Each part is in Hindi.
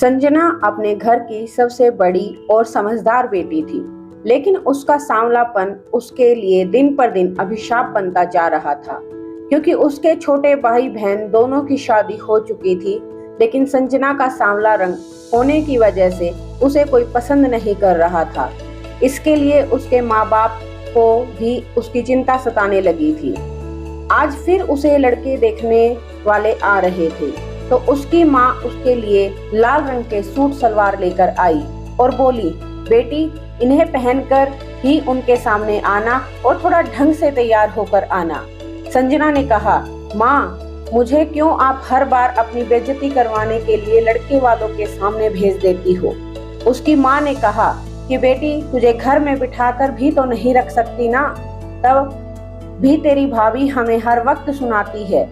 संजना अपने घर की सबसे बड़ी और समझदार बेटी थी, लेकिन उसका सांवलापन उसके लिए दिन पर दिन अभिशाप बनता जा रहा था। क्योंकि उसके छोटे भाई बहन दोनों की शादी हो चुकी थी, लेकिन संजना का सांवला रंग होने की वजह से उसे कोई पसंद नहीं कर रहा था। इसके लिए उसके माँ बाप को भी उसकी चिंता सताने लगी थी। आज फिर उसे लड़के देखने वाले आ रहे थे, तो उसकी माँ उसके लिए लाल रंग के सूट सलवार लेकर आई और बोली, बेटी इन्हें पहनकर ही उनके सामने आना और थोड़ा ढंग से तैयार होकर आना। संजना ने कहा, माँ मुझे क्यों आप हर बार अपनी बेइज्जती करवाने के लिए लड़के वालों के सामने भेज देती हो। उसकी माँ ने कहा कि बेटी तुझे घर में बिठाकर भी तो नहीं रख सकती ना, तब भी तेरी भाभी हमें हर वक्त सुनाती है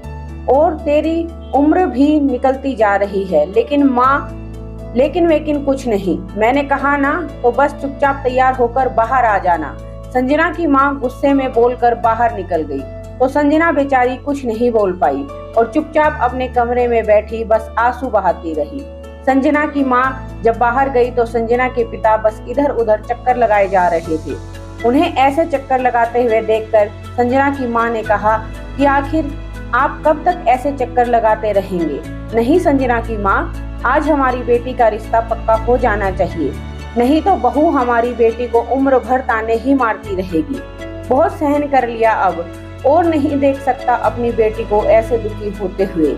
और तेरी उम्र भी निकलती जा रही है, लेकिन माँ लेकिन कुछ नहीं। मैंने कहा ना, तो बस चुपचाप तैयार होकर बाहर आ जाना। संजना की माँ गुस्से में बोलकर बाहर निकल गई, तो संजना बेचारी कुछ नहीं बोल पाई और चुपचाप अपने कमरे में बैठी बस आंसू बहाती रही। संजना की माँ जब बाहर गई तो संजना के पिता बस इधर उधर चक्कर लगाए जा रहे थे। उन्हें ऐसे चक्कर लगाते हुए देखकर संजना की माँ ने कहा कि आखिर आप कब तक ऐसे चक्कर लगाते रहेंगे। नहीं संजना की माँ, आज हमारी बेटी का रिश्ता पक्का हो जाना चाहिए, नहीं तो बहू हमारी बेटी को उम्र भर ताने ही मारती रहेगी। बहुत सहन कर लिया अब, और नहीं देख सकता अपनी बेटी को ऐसे दुखी होते हुए।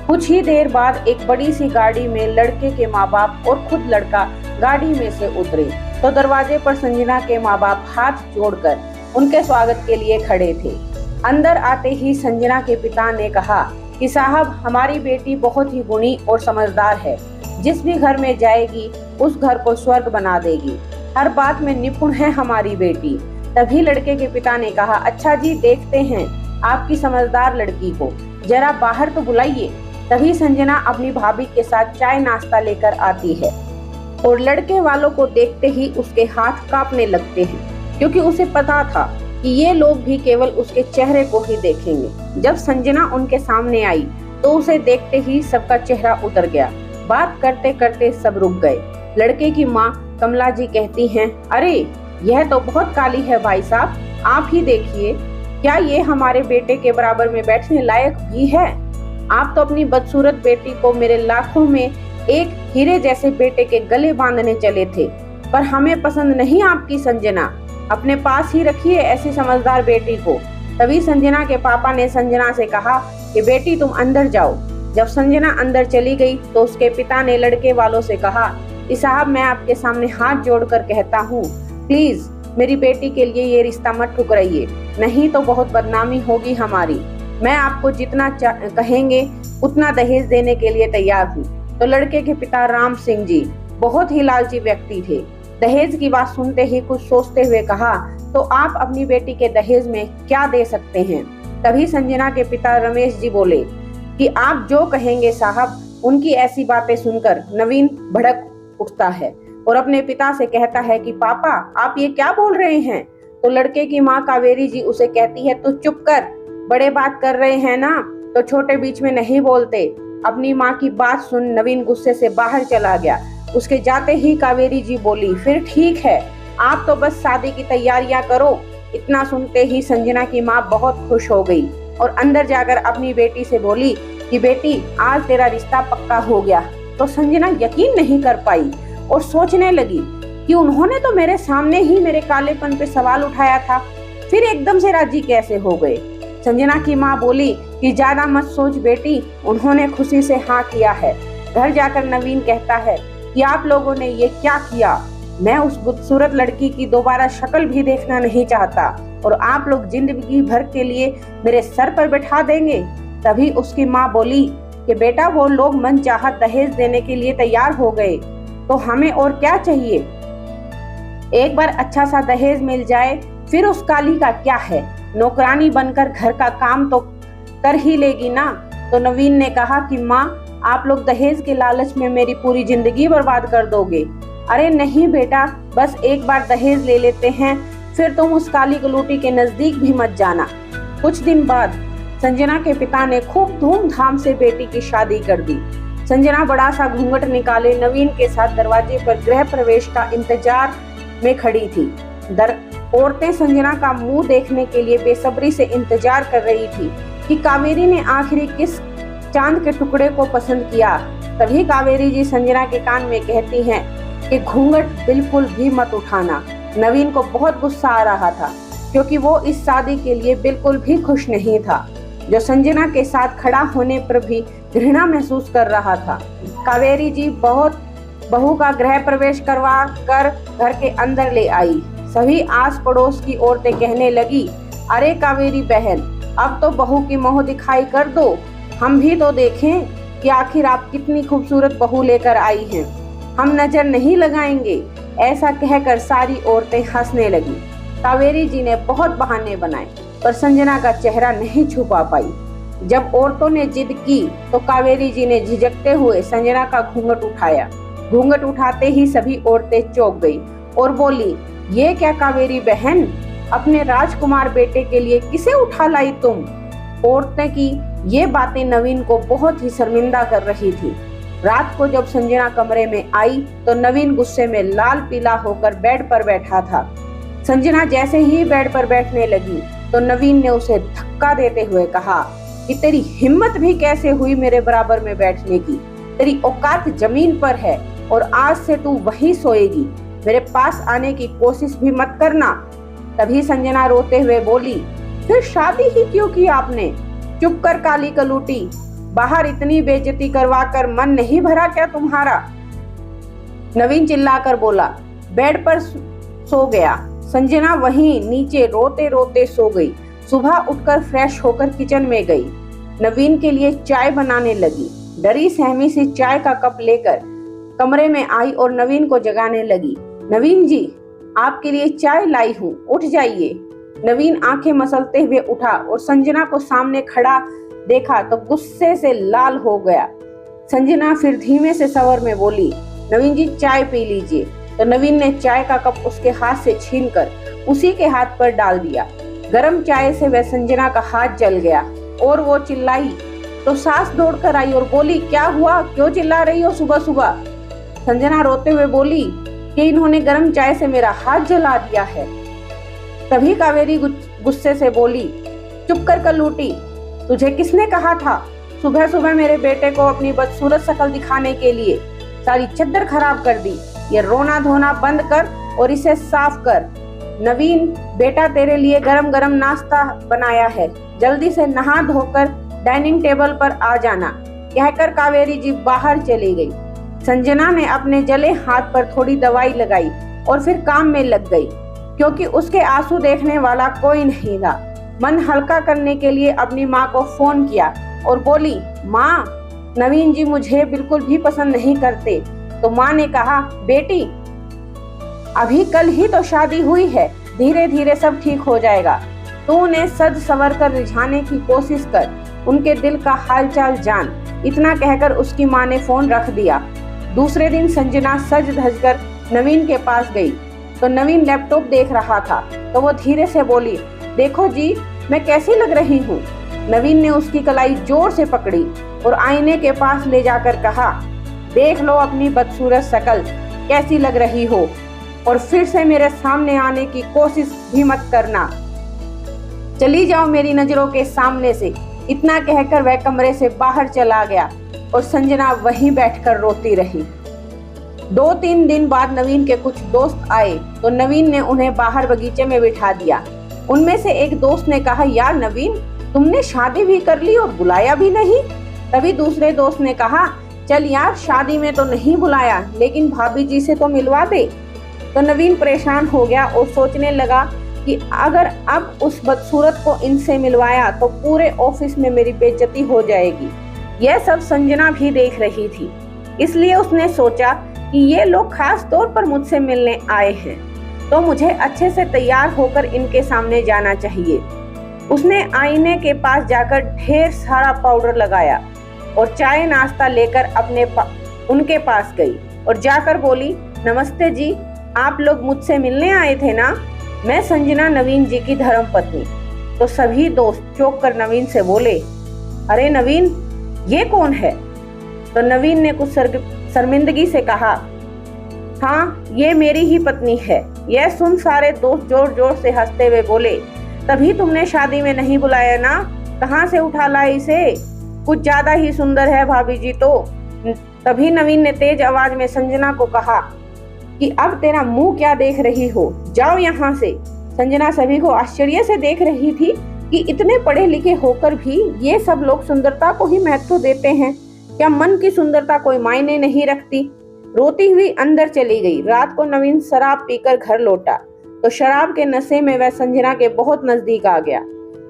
कुछ ही देर बाद एक बड़ी सी गाड़ी में लड़के के माँ बाप और खुद लड़का गाड़ी में से उतरे, तो दरवाजे पर संजना के माँ बाप हाथ जोड़कर उनके स्वागत के लिए खड़े थे। अंदर आते ही संजना के पिता ने कहा कि साहब हमारी बेटी बहुत ही गुणी और समझदार है, जिस भी घर में जाएगी उस घर को स्वर्ग बना देगी, हर बात में निपुण है हमारी बेटी। तभी लड़के के पिता ने कहा, अच्छा जी देखते हैं आपकी समझदार लड़की को, जरा बाहर तो बुलाइए। तभी संजना अपनी भाभी के साथ चाय नाश्ता लेकर आती है और लड़के वालों को देखते ही उसके हाथ कांपने लगते हैं, क्योंकि उसे पता था कि ये लोग भी केवल उसके चेहरे को ही देखेंगे। जब संजना उनके सामने आई तो उसे देखते ही सबका चेहरा उतर गया। बात करते करते सब रुक गए। लड़के की माँ कमला जी कहती हैं, अरे यह तो बहुत काली है भाई साहब, आप ही देखिए, क्या ये हमारे बेटे के बराबर में बैठने लायक भी है। आप तो अपनी बदसूरत बेटी को मेरे लाखों में एक हीरे जैसे बेटे के गले बांधने चले थे, पर हमें पसंद नहीं आपकी संजना, अपने पास ही रखिए ऐसी समझदार बेटी को। तभी संजना के पापा ने संजना से कहा कि बेटी तुम अंदर जाओ। जब संजना अंदर चली गई तो उसके पिता ने लड़के वालों से कहा कि साहब मैं आपके सामने हाथ जोड़कर कहता हूँ, प्लीज मेरी बेटी के लिए ये रिश्ता मत ठुकराइए, नहीं तो बहुत बदनामी होगी हमारी। मैं आपको जितना कहेंगे उतना दहेज देने के लिए तैयार हूँ। तो लड़के के पिता राम सिंह जी बहुत ही लालची व्यक्ति थे। दहेज की बात सुनते ही कुछ सोचते हुए कहा, तो आप अपनी बेटी के दहेज में क्या दे सकते हैं। तभी संजना के पिता रमेश जी बोले कि आप जो कहेंगे साहब। उनकी ऐसी बातें सुनकर नवीन भड़क उठता है और अपने पिता से कहता है कि पापा आप ये क्या बोल रहे हैं। तो लड़के की माँ कावेरी जी उसे कहती है, तू चुप कर, बड़े बात कर रहे हैं ना तो छोटे बीच में नहीं बोलते। अपनी माँ की बात सुन नवीन गुस्से से बाहर चला गया। उसके जाते ही कावेरी जी बोली, फिर ठीक है, आप तो बस शादी की तैयारियां करो। इतना सुनते ही संजना की माँ बहुत खुश हो गई और अंदर जाकर अपनी बेटी से बोली कि बेटी आज तेरा रिश्ता पक्का हो गया। तो संजना यकीन नहीं कर पाई और सोचने लगी कि उन्होंने तो मेरे सामने ही मेरे कालेपन पे सवाल उठाया था, फिर एकदम से राजी कैसे हो गए। संजना की माँ बोली कि ज्यादा मत सोच बेटी, उन्होंने खुशी से हाँ किया है। घर जाकर नवीन कहता है कि आप लोगों ने ये क्या किया, मैं उस खूबसूरत लड़की की दोबारा शक्ल भी देखना नहीं चाहता और आप लोग जिंदगी भर के लिए मेरे सर पर बैठा देंगे। तभी उसकी माँ बोली कि बेटा वो लोग मन चाहत दहेज देने के लिए तैयार हो गए, तो हमें और क्या चाहिए। एक बार अच्छा सा दहेज मिल जाए फिर उस काली का क्या है, नौकरानी बनकर घर का काम तो कर ही लेगी ना। तो नवीन ने कहा कि माँ आप लोग दहेज के लालच में मेरी पूरी जिंदगी बर्बाद कर दोगे। अरे नहीं बेटा, बस एक बार दहेज ले लेते हैं, फिर तुम उस काली गलूटी के नजदीक भी मत जाना। कुछ दिन बाद संजना के पिता ने खूब धूमधाम से बेटी की शादी कर दी। संजना बड़ा सा घूंघट निकाले नवीन के साथ दरवाजे पर गृह प्रवेश का इंतजार में खड़ी थी। औरतें संजना का मुंह देखने के लिए बेसब्री से इंतजार कर रही थी कि कावेरी ने आखिरी किस चांद के टुकड़े को पसंद किया। तभी कावेरी जी संजना के कान में कहती हैं कि घूंघट बिल्कुल भी मत उठाना। नवीन को बहुत गुस्सा आ रहा था क्योंकि वो इस शादी के लिए बिल्कुल भी खुश नहीं था, जो संजना के साथ खड़ा होने पर भी घृणा महसूस कर रहा था। कावेरी जी बहू का गृह प्रवेश करवा कर घर के अंदर ले आई। सभी आस पड़ोस की औरतें कहने लगी, अरे कावेरी बहन, अब तो बहू की मोह दिखाई कर दो, हम भी तो देखें कि आखिर आप कितनी खूबसूरत बहू लेकर आई हैं। हम नजर नहीं लगाएंगे। ऐसा कहकर सारी औरतें हंसने लगी। कावेरी जी ने बहुत बहाने बनाए पर संजना का चेहरा नहीं छुपा पाई। जब औरतों ने जिद की तो कावेरी जी ने झिझकते हुए संजना का घूंघट उठाया। घूंघट उठाते ही सभी औरतें चौंक गई और बोली, ये क्या कावेरी बहन, अपने राजकुमार बेटे के लिए किसे उठा लाई तुम? औरतें की ये बातें नवीन को बहुत ही शर्मिंदा कर रही थी। रात को जब संजना कमरे में आई तो नवीन गुस्से में लाल पीला होकर बेड पर बैठा था। संजना जैसे ही बेड पर बैठने लगी तो नवीन ने उसे धक्का देते हुए कहा कि तेरी हिम्मत भी कैसे हुई मेरे बराबर में बैठने की? तेरी औकात जमीन पर है और आज से तू वहीं सोएगी, मेरे पास आने की कोशिश भी मत करना। तभी संजना रोते हुए बोली, फिर शादी ही क्यों की आपने? चुप कर काली कलूटी, बाहर इतनी बेइज्जती करवा कर मन नहीं भरा क्या तुम्हारा? नवीन चिल्लाकर बोला। बेड पर सो गया। संजना वहीं नीचे रोते रोते सो गई। सुबह उठकर फ्रेश होकर किचन में गई। नवीन के लिए चाय बनाने लगी। डरी सहमी सी चाय का कप लेकर कमरे में आई और नवीन को जगाने लगी। नवीन जी, आपके लिए चाय लाई हूँ, उठ जाइए। नवीन आंखें मसलते हुए उठा और संजना को सामने खड़ा देखा तो गुस्से से लाल हो गया। संजना फिर धीमे से स्वर में बोली, नवीन जी चाय पी लीजिए। तो नवीन ने चाय का कप उसके हाथ से छीनकर उसी के हाथ पर डाल दिया। गरम चाय से वह संजना का हाथ जल गया और वो चिल्लाई तो सास दौड़कर आई और बोली, क्या हुआ, क्यों चिल्ला रही हो सुबह सुबह? संजना रोते हुए बोली कि इन्होंने गरम चाय से मेरा हाथ जला दिया है। तभी कावेरी गुस्से से बोली, चुप कर कलूटी, तुझे किसने कहा था सुबह सुबह मेरे बेटे को अपनी बदसूरत शक्ल दिखाने के लिए? सारी चद्दर खराब कर दी। ये रोना धोना बंद कर और इसे साफ कर। नवीन, बेटा तेरे लिए गरम गरम नाश्ता बनाया है, जल्दी से नहा धोकर डाइनिंग टेबल पर आ जाना। कहकर कावेरी जी बाहर चली गई। संजना ने अपने जले हाथ पर थोड़ी दवाई लगाई और फिर काम में लग गई, क्योंकि उसके आंसू देखने वाला कोई नहीं था। मन हल्का करने के लिए अपनी माँ को फोन किया और बोली, माँ, नवीन जी मुझे बिल्कुल भी पसंद नहीं करते। तो माँ ने कहा, बेटी अभी कल ही तो शादी हुई है, धीरे धीरे सब ठीक हो जाएगा। तू उन्हें सज संवर कर रिझाने की कोशिश कर, उनके दिल का हालचाल जान। इतना कहकर उसकी माँ ने फोन रख दिया। दूसरे दिन संजना सज धज कर नवीन के पास गई तो नवीन लैपटॉप देख रहा था। तो वो धीरे से बोली, देखो जी, मैं कैसी लग रही हूँ? नवीन ने उसकी कलाई जोर से पकड़ी और आईने के पास ले जाकर कहा, देख लो अपनी बदसूरत शक्ल कैसी लग रही हो, और फिर से मेरे सामने आने की कोशिश भी मत करना। चली जाओ मेरी नजरों के सामने से। इतना कहकर वह कमरे से बाहर चला गया और संजना वहीं बैठकर रोती रही। 2-3 दिन बाद नवीन के कुछ दोस्त आए तो नवीन ने उन्हें बाहर बगीचे में बिठा दिया। उनमें से एक दोस्त ने कहा, यार नवीन, तुमने शादी भी कर ली और बुलाया भी नहीं। तभी दूसरे दोस्त ने कहा, चल यार, शादी में तो नहीं बुलाया, लेकिन भाभी जी से तो मिलवा दे। तो नवीन परेशान हो गया और सोचने लगा कि अगर अब उस बदसूरत को इनसे मिलवाया तो पूरे ऑफिस में मेरी बेइज्जती हो जाएगी। यह सब संजना भी देख रही थी, इसलिए उसने सोचा कि ये लोग खास तौर पर मुझसे मिलने आए हैं, तो मुझे अच्छे से तैयार होकर इनके सामने जाना चाहिए। उसने आईने के पास जाकर ढेर सारा पाउडर लगाया और चाय नाश्ता लेकर उनके पास गई और जाकर बोली, नमस्ते जी, आप लोग मुझसे मिलने आए थे ना? मैं संजना, नवीन जी की धर्मपत्नी। तो सभी दोस्त चौंक कर नवीन से बोले, अरे नवीन, ये कौन है? तो नवीन ने कुछ शर्मिंदगी से कहा, हाँ ये मेरी ही पत्नी है। यह सुन सारे दोस्त जोर जोर से हंसते हुए बोले, तभी तुमने शादी में नहीं बुलाया ना, कहाँ से उठा लाए इसे, कुछ ज्यादा ही सुंदर है भाभी जी तो। तभी नवीन ने तेज आवाज में संजना को कहा कि अब तेरा मुंह क्या देख रही हो, जाओ यहाँ से। संजना सभी को आश्चर्य से देख रही थी कि इतने पढ़े लिखे होकर भी ये सब लोग सुंदरता को ही महत्व देते हैं। क्या मन की सुंदरता कोई मायने नहीं रखती। रोती हुई अंदर चली गई। रात को नवीन शराब पीकर घर लौटा तो शराब के नशे में वह संजना के बहुत नजदीक आ गया।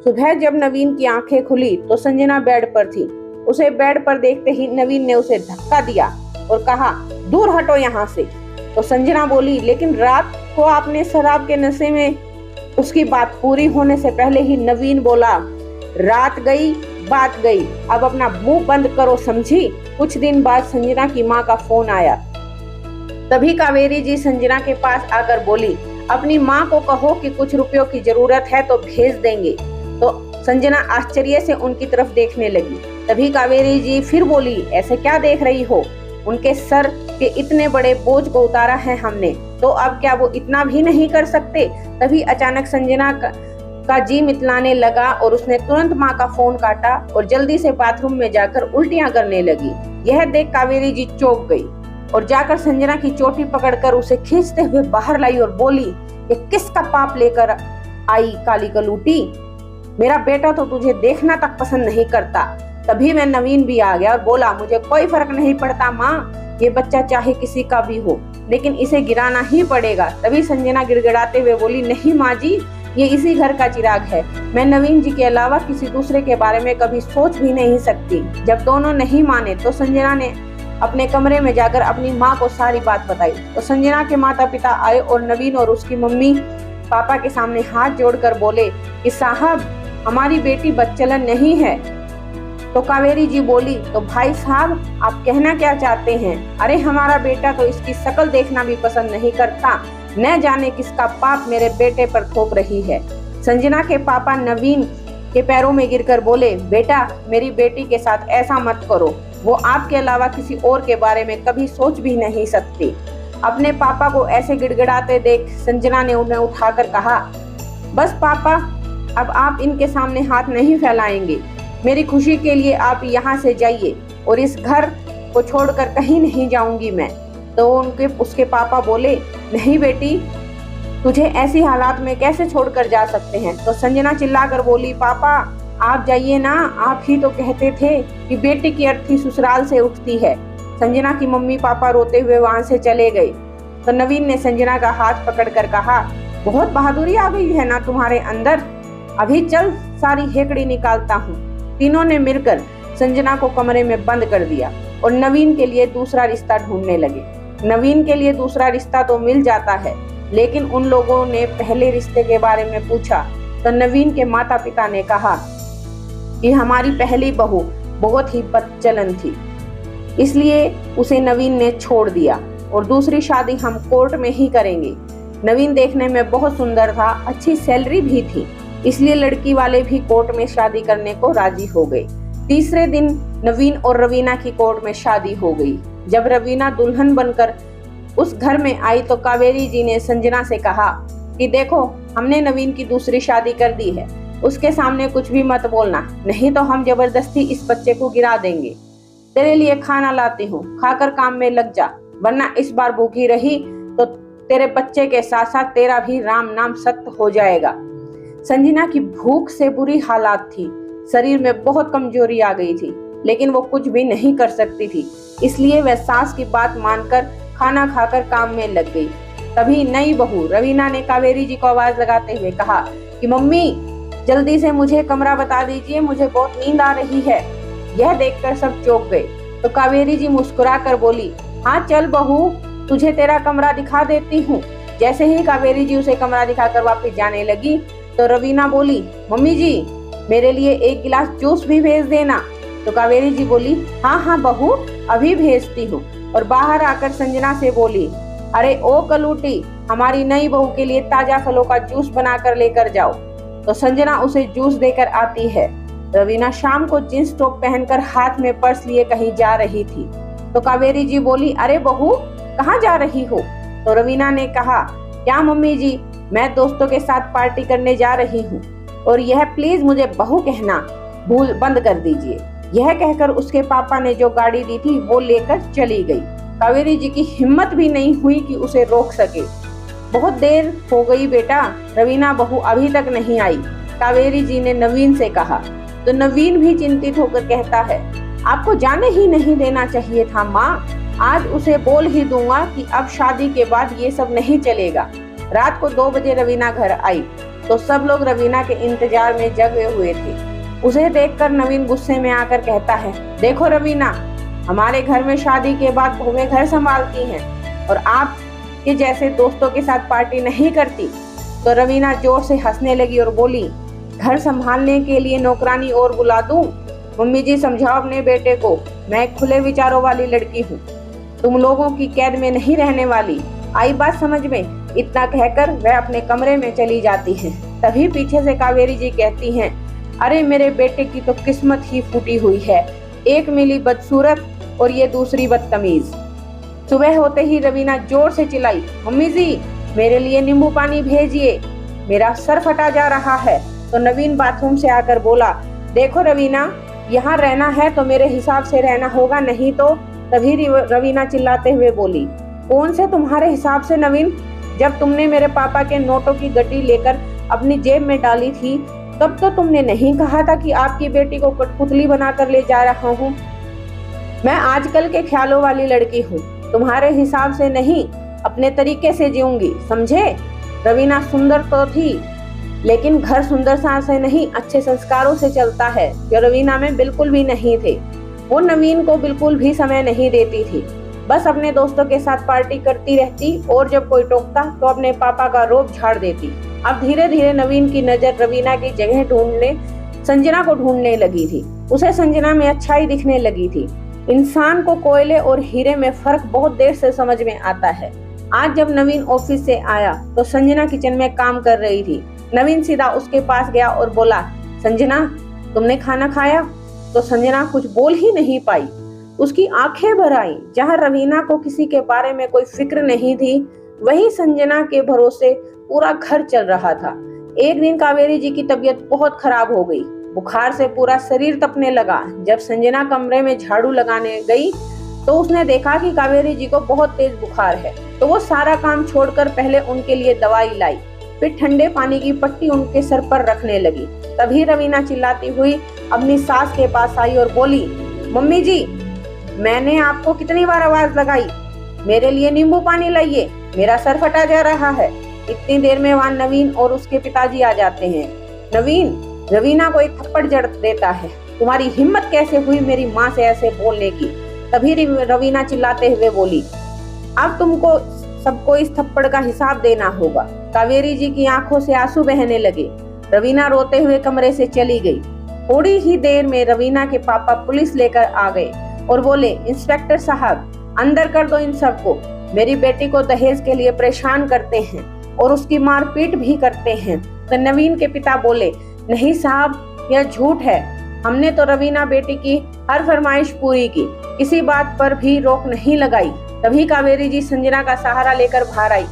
सुबह जब नवीन की आंखें खुली तो संजना बेड पर थी। उसे बेड पर देखते ही नवीन ने उसे धक्का दिया और कहा, दूर हटो यहाँ से। तो संजना बोली, लेकिन रात को आपने शराब के नशे में। उसकी बात पूरी होने से पहले ही नवीन बोला, रात गई बात गई, अब अपना मुंह बंद करो समझी। कुछ दिन बाद संजना की माँ का फोन आया। तभी कावेरी जी संजना के पास आकर बोली, अपनी माँ को कहो कि कुछ रुपयों की जरूरत है तो भेज देंगे। तो संजना आश्चर्य से उनकी तरफ देखने लगी। तभी कावेरी जी फिर बोली, ऐसे क्या देख रही हो, उनके सर के इतने बड़े बोझ को उतारा है हमने, तो अब क्या वो इतना भी नहीं कर सकते। तभी अचानक संजना का जी मितलाने लगा और उसने तुरंत माँ का फोन काटा और जल्दी से बाथरूम में जाकर उल्टियां करने लगी। यह देख कावेरी जी चौंक गई और जाकर संजना की चोटी पकड़कर उसे खींचते हुए बाहर लाई और बोली, ये किसका पाप लेकर आई काली कलूटी, मेरा बेटा तो तुझे देखना तक पसंद नहीं करता। तभी मैं नवीन भी आ गया और बोला, मुझे कोई फर्क नहीं पड़ता माँ, ये बच्चा चाहे किसी का भी हो लेकिन इसे गिराना ही पड़ेगा। तभी संजना गिड़गिड़ाते हुए बोली, नहीं माँ जी, ये इसी घर का चिराग है, मैं नवीन जी के अलावा किसी दूसरे के बारे में कभी सोच भी नहीं सकती। जब दोनों नहीं माने तो संजना ने अपने कमरे में जाकर अपनी माँ को सारी बात बताई। तो संजना के माता पिता आए और नवीन और उसकी मम्मी पापा के सामने हाथ जोड़कर बोले कि साहब हमारी बेटी बदचलन नहीं है। तो कावेरी जी बोली, तो भाई साहब आप कहना क्या चाहते हैं। अरे हमारा बेटा तो इसकी शक्ल देखना भी पसंद नहीं करता, न जाने किसका पाप मेरे बेटे पर थोप रही है। संजना के पापा नवीन के पैरों में गिरकर बोले, बेटा मेरी बेटी के साथ ऐसा मत करो, वो आपके अलावा किसी और के बारे में कभी सोच भी नहीं सकती। अपने पापा को ऐसे गिड़गिड़ाते देख संजना ने उन्हें उठाकर कहा, बस पापा अब आप इनके सामने हाथ नहीं फैलाएंगे, मेरी खुशी के लिए आप यहाँ से जाइए और इस घर को छोड़कर कहीं नहीं जाऊंगी मैं। तो उसके पापा बोले, नहीं बेटी तुझे ऐसी हालात में कैसे छोड़कर जा सकते हैं। तो संजना चिल्लाकर बोली, पापा आप जाइए ना, आप ही तो कहते थे कि बेटी की अर्थी ससुराल से उठती है। संजना की मम्मी पापा रोते हुए वहां से चले गए। तो नवीन ने संजना का हाथ पकड़कर कहा, बहुत बहादुरी आ गई है ना तुम्हारे अंदर, अभी चल सारी हेकड़ी निकालता हूँ। तीनों ने मिलकर संजना को कमरे में बंद कर दिया और नवीन के लिए दूसरा रिश्ता ढूंढने लगे। नवीन के लिए दूसरा रिश्ता तो मिल जाता है, लेकिन उन लोगों ने पहले रिश्ते के बारे में पूछा तो नवीन के माता पिता ने कहा कि हमारी पहली बहू बहुत ही बदचलन थी, इसलिए उसे नवीन ने छोड़ दिया और दूसरी शादी हम कोर्ट में ही करेंगे। नवीन देखने में बहुत सुंदर था, अच्छी सैलरी भी थी, इसलिए लड़की वाले भी कोर्ट में शादी करने को राजी हो गए। तीसरे दिन नवीन और रवीना की कोर्ट में शादी हो गई। जब रवीना दुल्हन बनकर उस घर में आई तो कावेरी जी ने संजना से कहा कि देखो हमने नवीन की दूसरी शादी कर दी है, उसके सामने कुछ भी मत बोलना, नहीं तो हम जबरदस्ती इस बच्चे को गिरा देंगे। तेरे लिए खाना लाती हूँ, खाकर काम में लग जा, वरना इस बार भूखी रही तो तेरे बच्चे के साथ साथ तेरा भी राम नाम सत्य हो जाएगा। संजना की भूख से बुरी हालात थी, शरीर में बहुत कमजोरी आ गई थी, लेकिन वो कुछ भी नहीं कर सकती थी, इसलिए वह सास की बात मानकर खाना खाकर काम में लग गई। तभी नई बहू रवीना ने कावेरी जी को आवाज लगाते हुए कहा कि मम्मी जल्दी से मुझे कमरा बता दीजिए, मुझे बहुत नींद आ रही है। यह देखकर सब चौंक गए तो कावेरी जी मुस्कुराकर बोली, हाँ चल बहू, तुझे तेरा कमरा दिखा देती हूँ। जैसे ही कावेरी जी उसे कमरा दिखाकर वापस जाने लगी तो रवीना बोली, मम्मी जी मेरे लिए एक गिलास जूस भी भेज देना। तो कावेरी जी बोली, हाँ हाँ बहू अभी भेजती हूँ। और बाहर आकर संजना से बोली, अरे ओ कलूटी, हमारी नई बहू के लिए ताजा फलों का जूस बनाकर लेकर जाओ। तो संजना उसे जूस देकर आती है। रवीना शाम को जींस टॉप पहनकर हाथ में पर्स लिए कहीं जा रही थी। तो कावेरी जी बोली, अरे बहू कहाँ जा रही हो? तो रवीना ने कहा, क्या मम्मी जी, मैं दोस्तों के साथ पार्टी करने जा रही हूँ और यह प्लीज मुझे बहू कहना भूल बंद कर दीजिए। यह कहकर उसके पापा ने जो गाड़ी दी थी वो लेकर चली गई। कावेरी जी की हिम्मत भी नहीं हुई कि उसे रोक सके। बहुत देर हो गई बेटा, रवीना बहू अभी तक नहीं आई, कावेरी जी ने नवीन से कहा। तो नवीन भी चिंतित होकर कहता है, आपको जाने ही नहीं देना चाहिए था माँ, आज उसे बोल ही दूंगा कि अब शादी के बाद ये सब नहीं चलेगा। रात को 2 बजे रवीना घर आई तो सब लोग रवीना के इंतजार में जगे हुए थे। उसे देखकर नवीन गुस्से में आकर कहता है, देखो रवीना, हमारे घर में शादी के बाद बहुएं घर संभालती हैं और आप के जैसे दोस्तों के साथ पार्टी नहीं करती। तो रवीना जोर से हंसने लगी और बोली, घर संभालने के लिए नौकरानी और बुला दूं? मम्मी जी समझाओ अपने बेटे को, मैं एक खुले विचारों वाली लड़की हूँ, तुम लोगों की कैद में नहीं रहने वाली, आई बात समझ में? इतना कहकर वह अपने कमरे में चली जाती है। तभी पीछे से कावेरी जी कहती हैं, अरे मेरे बेटे की तो किस्मत ही फूटी हुई है, एक मिली बदसूरत और ये दूसरी बदतमीज। सुबह होते ही रवीना जोर से चिल्लाई, मम्मी जी मेरे लिए नींबू पानी भेजिए, मेरा सर फटा जा रहा है। तो नवीन बाथरूम से आकर बोला, देखो रवीना, यहाँ रहना है तो मेरे हिसाब से रहना होगा, नहीं तो। तभी रवीना चिल्लाते हुए बोली, कौन से तुम्हारे हिसाब से नवीन? जब तुमने मेरे पापा के नोटों की गड्डी लेकर अपनी जेब में डाली थी तब तो तुमने नहीं कहा था कि आपकी बेटी को कठपुतली बनाकर ले जा रहा हूँ। मैं आजकल के ख्यालों वाली लड़की हूँ, तुम्हारे हिसाब से नहीं, अपने तरीके से जीऊंगी, समझे? रवीना सुंदर तो थी लेकिन घर सुंदरता से नहीं, अच्छे संस्कारों से चलता है, जो रवीना में बिल्कुल भी नहीं थे। वो नवीन को बिल्कुल भी समय नहीं देती थी, बस अपने दोस्तों के साथ पार्टी करती रहती और जब कोई टोकता तो अपने पापा का रोब झाड़ देती। अब धीरे धीरे नवीन की नजर रवीना की जगह ढूंढने संजना को ढूंढने लगी थी। उसे संजना में अच्छाई दिखने लगी थी। इंसान को कोयले और हीरे में फर्क बहुत देर से समझ में आता है। आज जब नवीन ऑफिस से आया तो संजना किचन में काम कर रही थी। नवीन सीधा उसके पास गया और बोला, संजना तुमने खाना खाया? तो संजना कुछ बोल ही नहीं पाई, उसकी आंखें भर आई। जहाँ रवीना को किसी के बारे में कोई फिक्र नहीं थी, वही संजना के भरोसे पूरा घर चल रहा था। एक दिन कावेरी जी की तबीयत बहुत खराब हो गई, बुखार से पूरा शरीर तपने लगा। जब संजना कमरे में झाड़ू लगाने गई तो उसने देखा कि कावेरी जी को बहुत तेज बुखार है, तो वो सारा काम छोड़कर पहले उनके लिए दवाई लाई, फिर ठंडे पानी की पट्टी उनके सर पर रखने लगी। तभी रवीना चिल्लाती हुई अपनी सास के पास आई और बोली, मम्मी जी मैंने आपको कितनी बार आवाज लगाई, मेरे लिए नींबू पानी लाइए, मेरा सर फटा जा रहा है। इतनी देर में वहाँ नवीन और उसके पिताजी आ जाते हैं। नवीन रवीना को एक थप्पड़ जड़ देता है, तुम्हारी हिम्मत कैसे हुई मेरी माँ से ऐसे बोलने की? तभी रवीना चिल्लाते हुए बोली, अब तुमको सबको इस थप्पड़ का हिसाब देना होगा। कावेरी जी की आंखों से आंसू बहने लगे। रवीना रोते हुए कमरे से चली गई। थोड़ी ही देर में रवीना के पापा पुलिस लेकर आ गए और बोले, इंस्पेक्टर साहब अंदर कर दो इन सबको, मेरी बेटी को दहेज के लिए परेशान करते हैं और उसकी मारपीट भी करते हैं। तो नवीन के पिता बोले, नहीं साहब यह झूठ है, हमने तो रवीना बेटी की हर फरमाइश पूरी की, किसी बात पर भी रोक नहीं लगाई। तभी कावेरी जी संजना का सहारा लेकर बाहर आई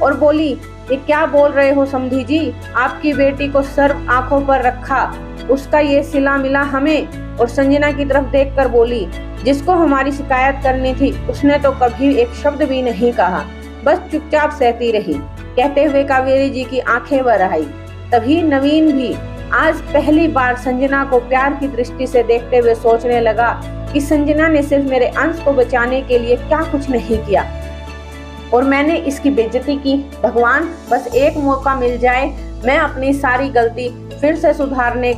और बोली, ये क्या बोल रहे हो समधी जी, आपकी बेटी को सर आंखों पर रखा, उसका ये सिला मिला हमें। और संजना की तरफ देखकर बोली, जिसको हमारी शिकायत करनी थी उसने तो कभी एक शब्द भी नहीं कहा, बस चुपचाप सहती रही। कहते हुए कावेरी जी की आंखें भर आई। तभी नवीन भी आज पहली बार संजना को प्यार की दृष्टि से देखते हुए सोचने लगा कि संजना ने सिर्फ मेरे अंश को बचाने के लिए क्या कुछ नहीं किया और मैंने इसकी बेइज्जती की। भगवान बस एक मौका मिल जाए, मैं अपनी सारी गलती फिर से सुधारने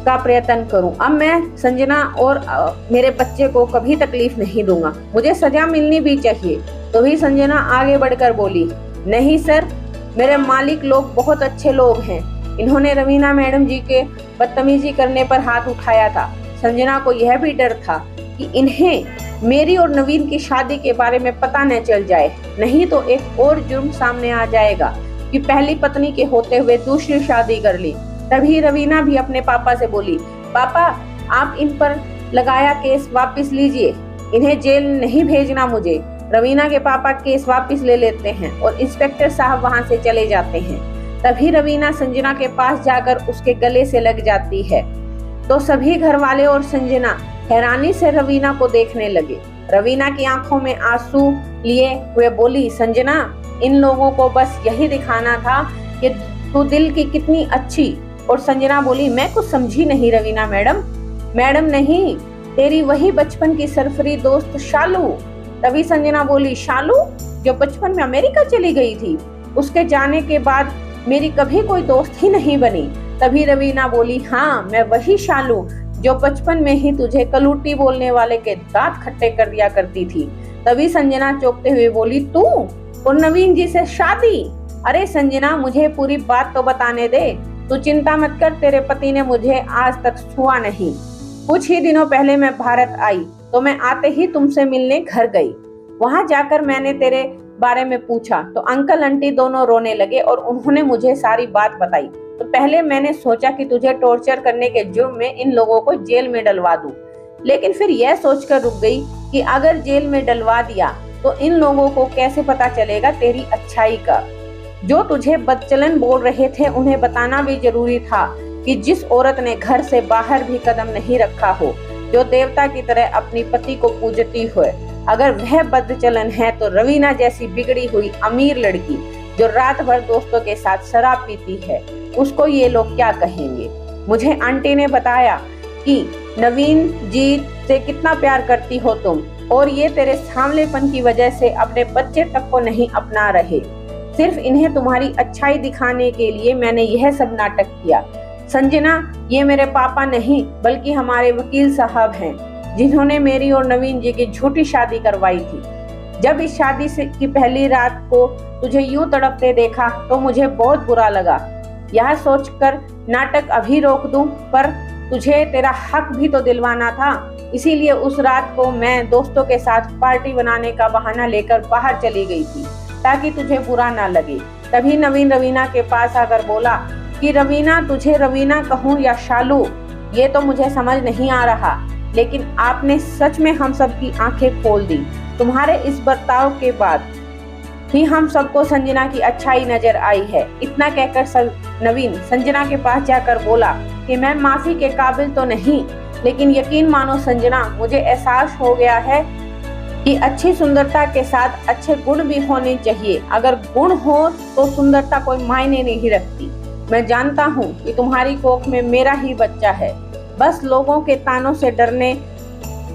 का प्रयत्न करूं। अब मैं संजना और मेरे बच्चे को कभी तकलीफ नहीं दूंगा, मुझे सजा मिलनी भी चाहिए। तो भी संजना आगे बढ़कर बोली, नहीं सर, मेरे मालिक लोग बहुत अच्छे लोग हैं, इन्होंने रवीना मैडम जी के बदतमीजी करने पर हाथ उठाया था। संजना को यह भी डर था कि इन्हें मेरी और नवीन की शादी के बारे में पता न चल जाए, नहीं तो एक और जुर्म सामने आ जाएगा कि पहली पत्नी के होते हुए दूसरी शादी कर ली। तभी रवीना भी अपने पापा से बोली, पापा, आप इन पर लगाया केस वापस लीजिए, इन्हें जेल नहीं भेजना मुझे। रवीना के पापा केस वापस ले लेते हैं और इंस्पेक्टर साहब वहां से चले जाते हैं। तभी रवीना संजना के पास जाकर उसके गले से लग जाती है तो सभी घर वाले और संजना हैरानी से रवीना को देखने लगे। रवीना की आंखों में आंसू लिए हुए बोली, संजना, इन लोगों को बस यही दिखाना था कि तू दिल की कितनी अच्छी। और संजना बोली, मैं कुछ समझी नहीं रवीना मैडम। मैडम नहीं, तेरी वही बचपन की सरफरी दोस्त शालू। तभी संजना बोली, शालू जो बचपन में अमेरिका चली गई थी, उसके जाने के बाद मेरी कभी कोई दोस्त ही नहीं बनी। तभी रवीना बोली, हाँ, मैं वही शालू जो बचपन में ही तुझे कलूटी बोलने वाले के दांत खट्टे कर दिया करती थी। तभी संजना चौंकते हुए बोली, तू और नवीन जी से शादी? अरे संजना, मुझे पूरी बात तो बताने दे। तू चिंता मत कर, तेरे पति ने मुझे आज तक छुआ नहीं। कुछ ही दिनों पहले मैं भारत आई तो मैं आते ही तुमसे मिलने घर गई। वहां जाकर मैंने तेरे बारे में पूछा तो अंकल आंटी दोनों रोने लगे और उन्होंने मुझे सारी बात बताई। तो पहले मैंने सोचा कि तुझे टॉर्चर करने के जुर्म में इन लोगों को जेल में डलवा दूं, लेकिन फिर यह सोचकर रुक गई कि अगर जेल में डलवा दिया तो इन लोगों को कैसे पता चलेगा तेरी अच्छाई का। जो तुझे बदचलन बोल रहे थे उन्हें बताना भी जरूरी था कि जिस औरत ने घर से बाहर भी कदम नहीं रखा हो, जो देवता की तरह अपनी पति को पूजती हो, अगर वह बदचलन है तो रवीना जैसी बिगड़ी हुई अमीर लड़की जो रात भर दोस्तों के साथ शराब पीती है, उसको ये लोग क्या कहेंगे। मुझे आंटी ने बताया कि नवीन जी से कितना प्यार करती हो तुम, और ये तेरे सांवलेपन की वजह से अपने बच्चे तक को नहीं अपना रहे। सिर्फ इन्हें तुम्हारी अच्छाई दिखाने के लिए मैंने यह सब नाटक किया। संजना, ये मेरे पापा नहीं बल्कि हमारे वकील साहब हैं, जिन्होंने मेरी और नवीन जी की झूठी शादी करवाई थी। जब इस शादी से की पहली रात को तुझे यूं तड़पते देखा तो मुझे बहुत बुरा लगा। यह सोचकर नाटक अभी रोक दूं, पर तुझे तेरा हक भी तो दिलवाना था। इसीलिए उस रात को मैं दोस्तों के साथ पार्टी बनाने का बहाना लेकर बाहर चली गई थी ताकि तुझे बुरा ना लगे। तभी नवीन रवीना के पास आकर बोला कि रवीना, तुझे रवीना कहूँ या शालू, ये तो मुझे समझ नहीं आ रहा, लेकिन आपने सच में हम सब की आंखें खोल दी। तुम्हारे इस बर्ताव के बाद ही हम सबको संजना की अच्छाई नजर आई है। इतना कहकर नवीन संजना के पास जाकर बोला कि मैं माफी के काबिल तो नहीं, लेकिन यकीन मानो संजना, मुझे एहसास हो गया है कि अच्छी सुंदरता के साथ अच्छे गुण भी होने चाहिए। अगर गुण हो तो सुंदरता कोई मायने नहीं रखती। मैं जानता हूँ कि तुम्हारी कोख में मेरा ही बच्चा है, बस लोगों के तानों से डरने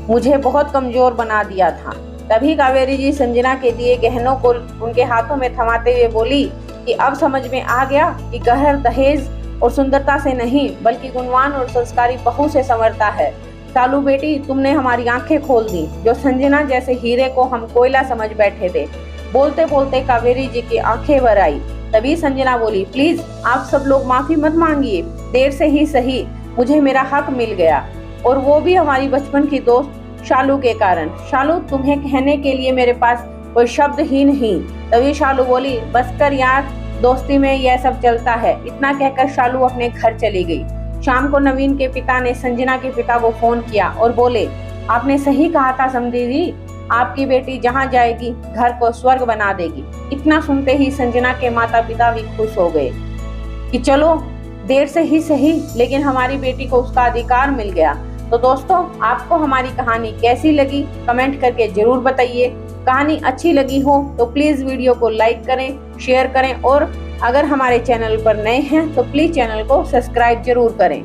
मुझे बहुत कमजोर बना दिया था। तभी कावेरी जी संजना के दिए गहनों को उनके हाथों में थमाते हुए बोली कि अब समझ में आ गया कि गहर दहेज और सुंदरता से नहीं बल्कि गुणवान और संस्कारी बहू से संवरता है। सालू बेटी, तुमने हमारी आंखें खोल दी। जो संजना जैसे हीरे को हम कोयला समझ बैठे थे। बोलते बोलते कावेरी जी की आंखें भर आई। तभी संजना बोली, प्लीज आप सब लोग माफी मत मांगिए, देर से ही सही मुझे मेरा हक मिल गया, और वो भी हमारी बचपन की दोस्त शालू के कारण। शालू, तुम्हें कहने के लिए मेरे पास कोई शब्द ही नहीं। तभी शालू बोली, बस कर यार, दोस्ती में यह सब चलता है। इतना कहकर शालू अपने घर चली गई। शाम को नवीन के पिता ने संजना के पिता को फोन किया और बोले, आपने सही कहा था समधी जी, आपकी बेटी जहाँ जाएगी घर को स्वर्ग बना देगी। इतना सुनते ही संजना के माता पिता भी खुश हो गए कि चलो देर से ही सही, लेकिन हमारी बेटी को उसका अधिकार मिल गया। तो दोस्तों, आपको हमारी कहानी कैसी लगी कमेंट करके जरूर बताइए। कहानी अच्छी लगी हो तो प्लीज वीडियो को लाइक करें, शेयर करें, और अगर हमारे चैनल पर नए हैं तो प्लीज चैनल को सब्सक्राइब जरूर करें।